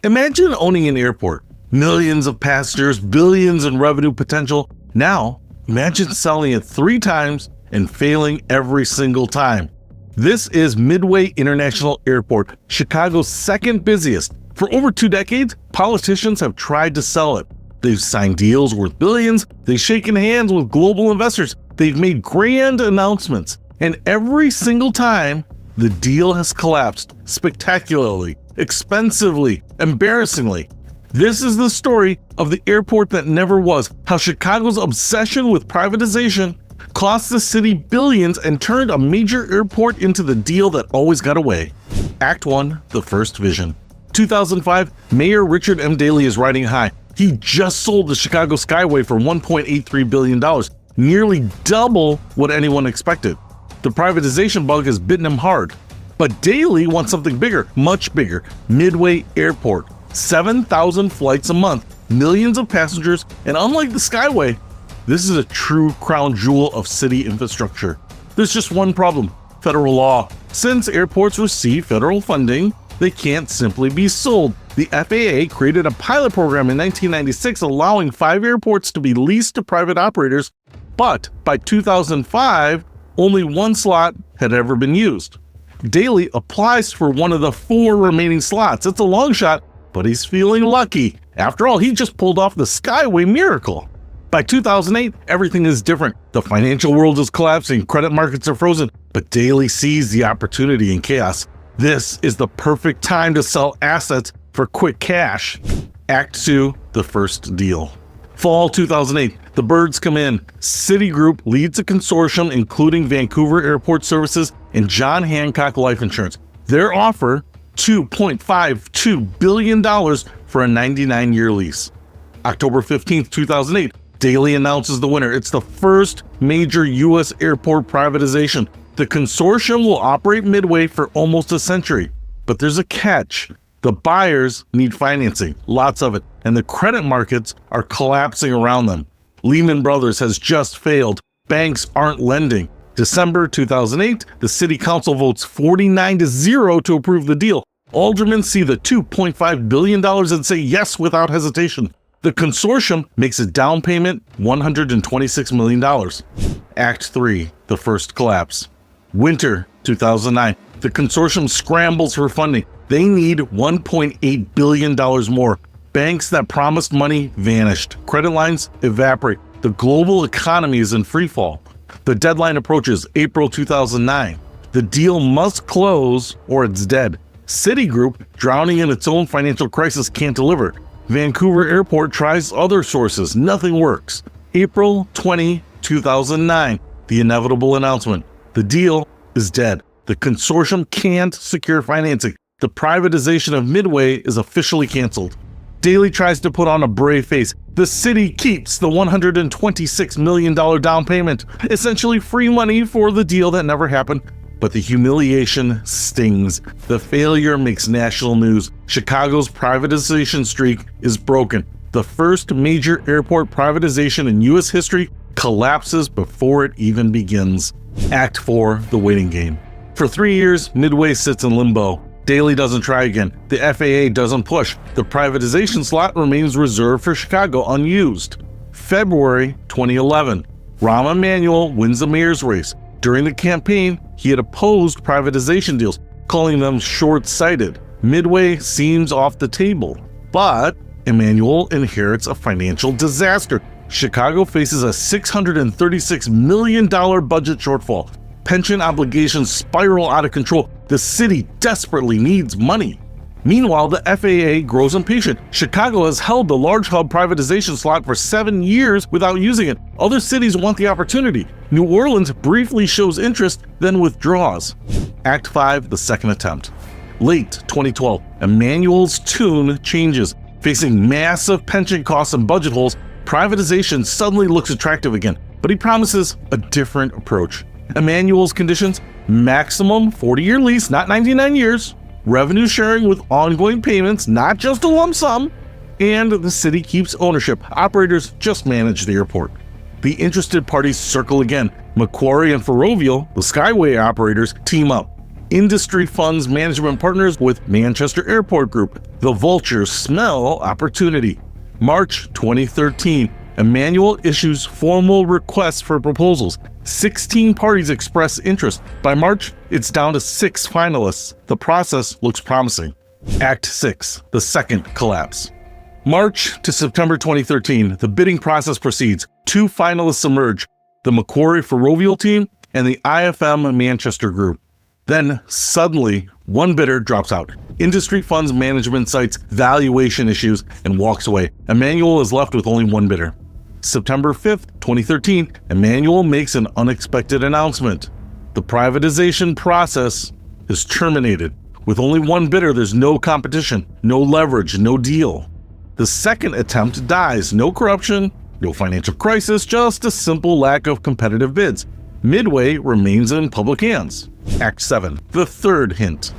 Imagine owning an airport. Millions of passengers, billions in revenue potential. Now, imagine selling it 3 times and failing every single time. This is Midway International Airport, Chicago's second busiest. For over 2 decades, politicians have tried to sell it. They've signed deals worth billions, they've shaken hands with global investors, they've made grand announcements, and every single time, the deal has collapsed spectacularly, expensively, embarrassingly. This is the story of the airport that never was, how Chicago's obsession with privatization cost the city billions and turned a major airport into the deal that always got away. Act 1, the first vision. 2005, Mayor Richard M. Daley is riding high. He just sold the Chicago Skyway for $1.83 billion, nearly double what anyone expected. The privatization bug has bitten him hard. But Daley wants something bigger, much bigger. Midway Airport. 7,000 flights a month, millions of passengers, and unlike the Skyway, this is a true crown jewel of city infrastructure. There's just one problem: federal law. Since airports receive federal funding, they can't simply be sold. The FAA created a pilot program in 1996 allowing 5 airports to be leased to private operators, but by 2005, only 1 slot had ever been used. Daley applies for one of the 4 remaining slots. It's a long shot, but he's feeling lucky. After all, he just pulled off the Skyway miracle. By 2008, everything is different. The financial world is collapsing, credit markets are frozen, but Daley sees the opportunity in chaos. This is the perfect time to sell assets for quick cash. Act 2, the first deal. Fall 2008, the birds come in. Citigroup leads a consortium including Vancouver Airport Services and John Hancock Life Insurance. Their offer, $2.52 billion for a 99-year lease. October 15, 2008, Daley announces the winner. It's the first major U.S. airport privatization. The consortium will operate Midway for almost a century. But there's a catch. The buyers need financing, lots of it, and the credit markets are collapsing around them. Lehman Brothers has just failed. Banks aren't lending. December 2008, the city council votes 49-0 to approve the deal. Aldermen see the $2.5 billion and say yes without hesitation. The consortium makes a down payment, $126 million. Act 3, the first collapse. Winter 2009, the consortium scrambles for funding. They need $1.8 billion more. Banks that promised money vanished. Credit lines evaporate. The global economy is in free fall. The deadline approaches April 2009. The deal must close or it's dead. Citigroup, drowning in its own financial crisis, can't deliver. Vancouver Airport tries other sources. Nothing works. April 20, 2009, the inevitable announcement. The deal is dead. The consortium can't secure financing. The privatization of Midway is officially canceled. Daley tries to put on a brave face. The city keeps the $126 million down payment, essentially free money for the deal that never happened. But the humiliation stings. The failure makes national news. Chicago's privatization streak is broken. The first major airport privatization in U.S. history collapses before it even begins. Act 4, the waiting game. For 3 years, Midway sits in limbo. Daley doesn't try again. The FAA doesn't push. The privatization slot remains reserved for Chicago, unused. February 2011, Rahm Emanuel wins the mayor's race. During the campaign, he had opposed privatization deals, calling them short-sighted. Midway seems off the table. But Emanuel inherits a financial disaster. Chicago faces a $636 million budget shortfall. Pension obligations spiral out of control. The city desperately needs money. Meanwhile, the FAA grows impatient. Chicago has held the large hub privatization slot for 7 years without using it. Other cities want the opportunity. New Orleans briefly shows interest, then withdraws. Act 5, the second attempt. Late 2012, Emanuel's tune changes. Facing massive pension costs and budget holes, privatization suddenly looks attractive again, but he promises a different approach. Emanuel's conditions: maximum 40-year lease, not 99 years, revenue sharing with ongoing payments, not just a lump sum, and the city keeps ownership. Operators just manage the airport. The interested parties circle again. Macquarie and Ferrovial, the Skyway operators, team up. Industry funds management partners with Manchester Airport Group. The vultures smell opportunity. March 2013, Emmanuel issues formal requests for proposals. 16 parties express interest. By March, it's down to 6 finalists. The process looks promising. Act 6, the second collapse. March to September 2013, the bidding process proceeds. 2 finalists emerge, the Macquarie Ferrovial team and the IFM Manchester Group. Then, suddenly, one bidder drops out. Industry funds management cites valuation issues and walks away. Emmanuel is left with only one bidder. September 5th, 2013, Emmanuel makes an unexpected announcement. The privatization process is terminated. With only one bidder, there's no competition, no leverage, no deal. The second attempt dies. No corruption, no financial crisis, just a simple lack of competitive bids. Midway remains in public hands. Act 7, the third hint.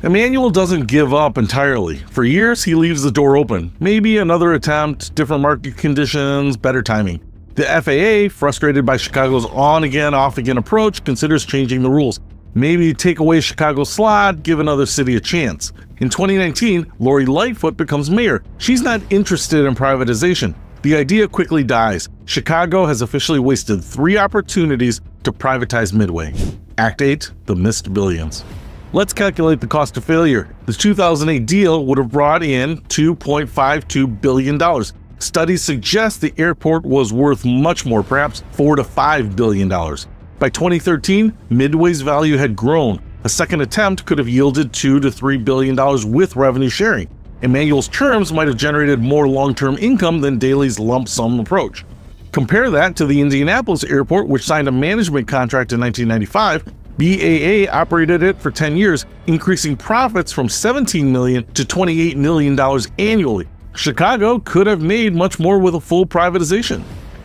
Emmanuel doesn't give up entirely. For years, he leaves the door open. Maybe another attempt, different market conditions, better timing. The FAA, frustrated by Chicago's on-again, off-again approach, considers changing the rules. Maybe take away Chicago's slot, give another city a chance. In 2019, Lori Lightfoot becomes mayor. She's not interested in privatization. The idea quickly dies. Chicago has officially wasted 3 opportunities to privatize Midway. Act 8, the missed billions. Let's calculate the cost of failure. The 2008 deal would have brought in $2.52 billion. Studies suggest the airport was worth much more, perhaps $4 to $5 billion. By 2013, Midway's value had grown. A second attempt could have yielded $2 to $3 billion with revenue sharing. Emmanuel's terms might have generated more long-term income than Daley's lump sum approach. Compare that to the Indianapolis airport, which signed a management contract in 1995. BAA operated it for 10 years, increasing profits from $17 million to $28 million annually. Chicago could have made much more with a full privatization.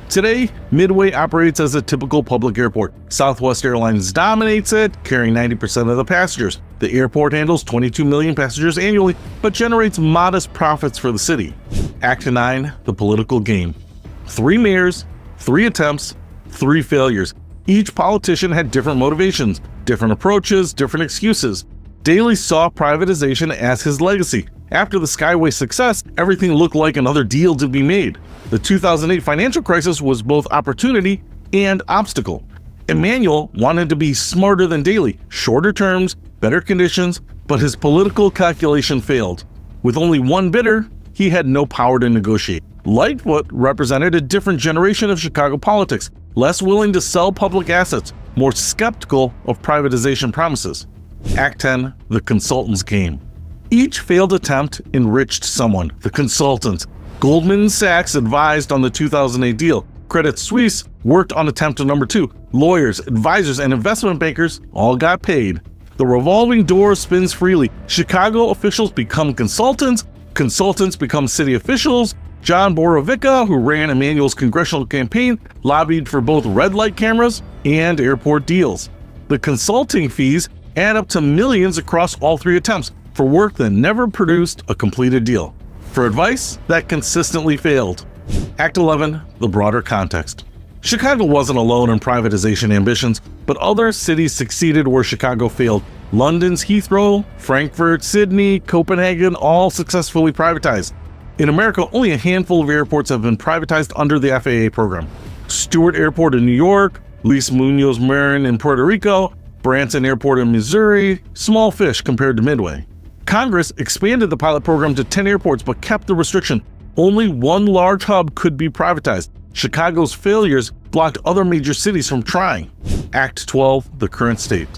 Today, Midway operates as a typical public airport. Southwest Airlines dominates it, carrying 90% of the passengers. The airport handles 22 million passengers annually, but generates modest profits for the city. Act 9, the political game. 3 mayors, 3 attempts, 3 failures. Each politician had different motivations, different approaches, different excuses. Daley saw privatization as his legacy. After the Skyway success, everything looked like another deal to be made. The 2008 financial crisis was both opportunity and obstacle. Emmanuel wanted to be smarter than Daley, shorter terms, better conditions, but his political calculation failed. With only one bidder, he had no power to negotiate. Lightfoot represented a different generation of Chicago politics, less willing to sell public assets, more skeptical of privatization promises. Act 10, the consultant's game. Each failed attempt enriched someone. The consultants. Goldman Sachs advised on the 2008 deal. Credit Suisse worked on attempt number 2. Lawyers, advisors, and investment bankers all got paid. The revolving door spins freely. Chicago officials become consultants. Consultants become city officials. John Borovica, who ran Emmanuel's congressional campaign, lobbied for both red light cameras and airport deals. The consulting fees add up to millions across all 3 attempts for work that never produced a completed deal. For advice that consistently failed. Act 11, the broader context. Chicago wasn't alone in privatization ambitions, but other cities succeeded where Chicago failed. London's Heathrow, Frankfurt, Sydney, Copenhagen, all successfully privatized. In America, only a handful of airports have been privatized under the FAA program. Stewart Airport in New York, Luis Munoz Marin in Puerto Rico, Branson Airport in Missouri, small fish compared to Midway. Congress expanded the pilot program to 10 airports but kept the restriction. Only one large hub could be privatized. Chicago's failures blocked other major cities from trying. Act 12, the current state.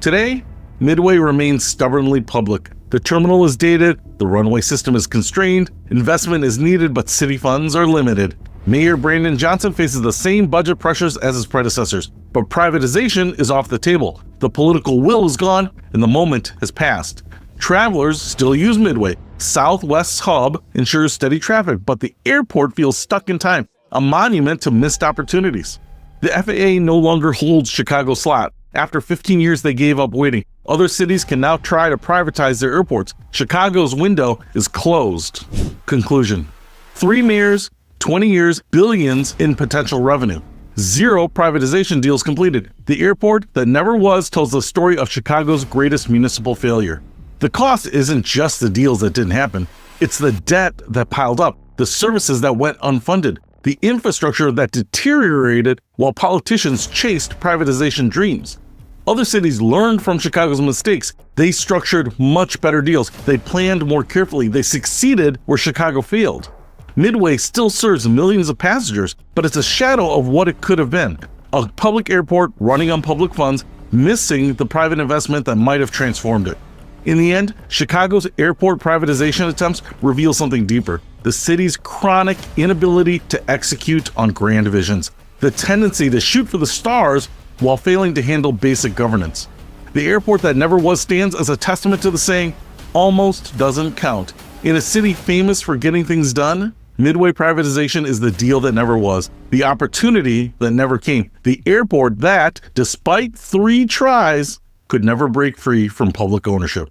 Today, Midway remains stubbornly public. The terminal is dated, the runway system is constrained, investment is needed but city funds are limited. Mayor Brandon Johnson faces the same budget pressures as his predecessors, but privatization is off the table. The political will is gone and the moment has passed. Travelers still use Midway. Southwest's hub ensures steady traffic, but the airport feels stuck in time, a monument to missed opportunities. The FAA no longer holds Chicago's slot. After 15 years, they gave up waiting. Other cities can now try to privatize their airports. Chicago's window is closed. Conclusion. 3 mayors, 20 years, billions in potential revenue. 0 privatization deals completed. The airport that never was tells the story of Chicago's greatest municipal failure. The cost isn't just the deals that didn't happen, it's the debt that piled up, the services that went unfunded, the infrastructure that deteriorated while politicians chased privatization dreams. Other cities learned from Chicago's mistakes. They structured much better deals. They planned more carefully. They succeeded where Chicago failed. Midway still serves millions of passengers, but it's a shadow of what it could have been. A public airport running on public funds, missing the private investment that might have transformed it. In the end, Chicago's airport privatization attempts reveal something deeper: the city's chronic inability to execute on grand visions, the tendency to shoot for the stars while failing to handle basic governance. The airport that never was stands as a testament to the saying, almost doesn't count. In a city famous for getting things done, Midway privatization is the deal that never was, the opportunity that never came, the airport that, despite 3 tries, could never break free from public ownership.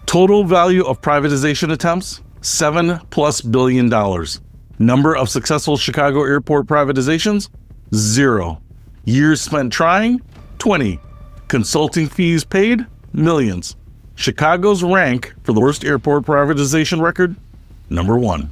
Total value of privatization attempts, $7+ billion. Number of successful Chicago airport privatizations, 0. Years spent trying, 20. Consulting fees paid, millions. Chicago's rank for the worst airport privatization record, number 1.